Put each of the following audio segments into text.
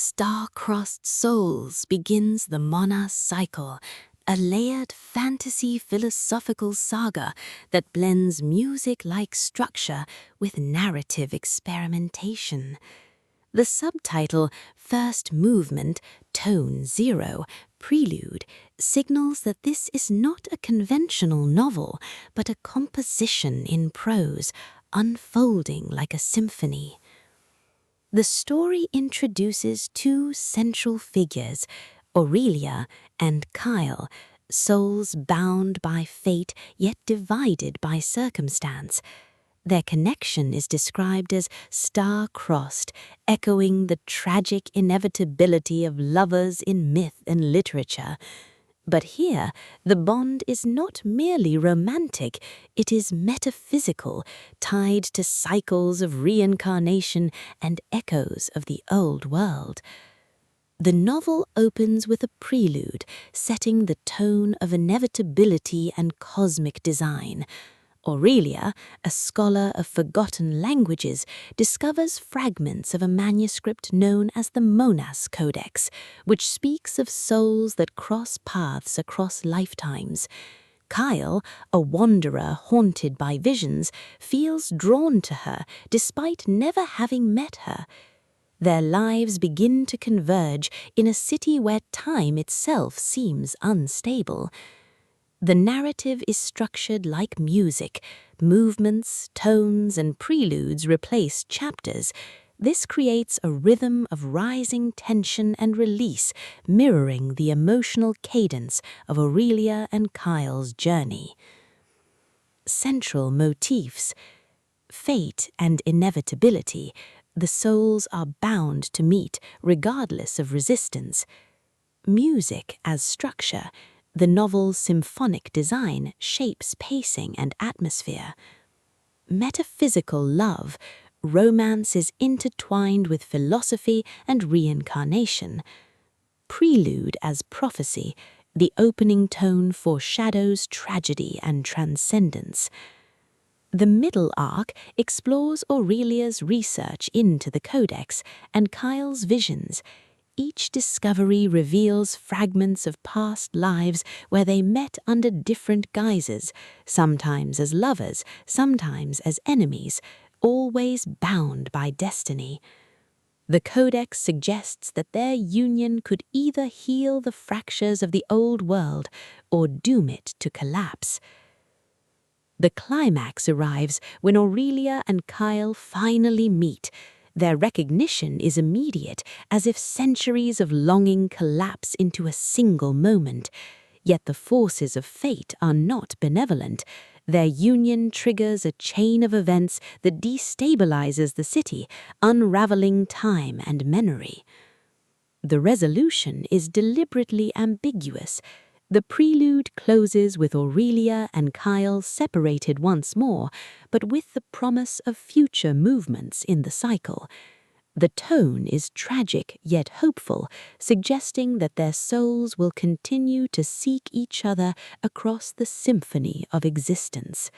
Star-Crossed Souls begins the Monas cycle, a layered fantasy philosophical saga that blends music-like structure with narrative experimentation. The subtitle, First Movement, Tone 0, Prelude, signals that this is not a conventional novel, but a composition in prose, unfolding like a symphony. The story introduces two central figures, Aurelia and Kyle, souls bound by fate yet divided by circumstance. Their connection is described as star-crossed, echoing the tragic inevitability of lovers in myth and literature. But here, the bond is not merely romantic, it is metaphysical, tied to cycles of reincarnation and echoes of the old world. The novel opens with a prelude, setting the tone of inevitability and cosmic design. Aurelia, a scholar of forgotten languages, discovers fragments of a manuscript known as the Monas Codex, which speaks of souls that cross paths across lifetimes. Kyle, a wanderer haunted by visions, feels drawn to her despite never having met her. Their lives begin to converge in a city where time itself seems unstable. The narrative is structured like music. Movements, tones, and preludes replace chapters. This creates a rhythm of rising tension and release, mirroring the emotional cadence of Aurelia and Kyle's journey. Central motifs: fate and inevitability. The souls are bound to meet, regardless of resistance. Music as structure. The novel's symphonic design shapes pacing and atmosphere. Metaphysical love. Romance is intertwined with philosophy and reincarnation. Prelude as prophecy. The opening tone foreshadows tragedy and transcendence. The middle arc explores Aurelia's research into the Codex and Kyle's visions. Each discovery reveals fragments of past lives where they met under different guises, sometimes as lovers, sometimes as enemies, always bound by destiny. The Codex suggests that their union could either heal the fractures of the old world or doom it to collapse. The climax arrives when Aurelia and Kyle finally meet. Their recognition is immediate, as if centuries of longing collapse into a single moment. Yet the forces of fate are not benevolent. Their union triggers a chain of events that destabilizes the city, unraveling time and memory. The resolution is deliberately ambiguous. The prelude closes with Aurelia and Kyle separated once more, but with the promise of future movements in the cycle. The tone is tragic yet hopeful, suggesting that their souls will continue to seek each other across the symphony of existence.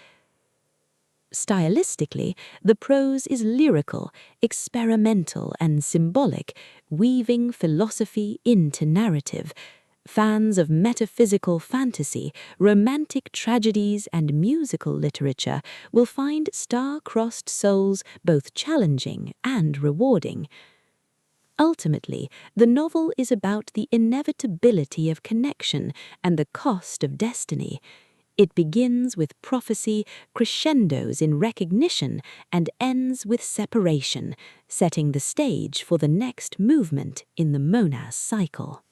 Stylistically, the prose is lyrical, experimental, and symbolic, weaving philosophy into narrative. Fans of metaphysical fantasy, romantic tragedies, and musical literature will find Star-Crossed Souls both challenging and rewarding. Ultimately, the novel is about the inevitability of connection and the cost of destiny. It begins with prophecy, crescendos in recognition, and ends with separation, setting the stage for the next movement in the Monas cycle.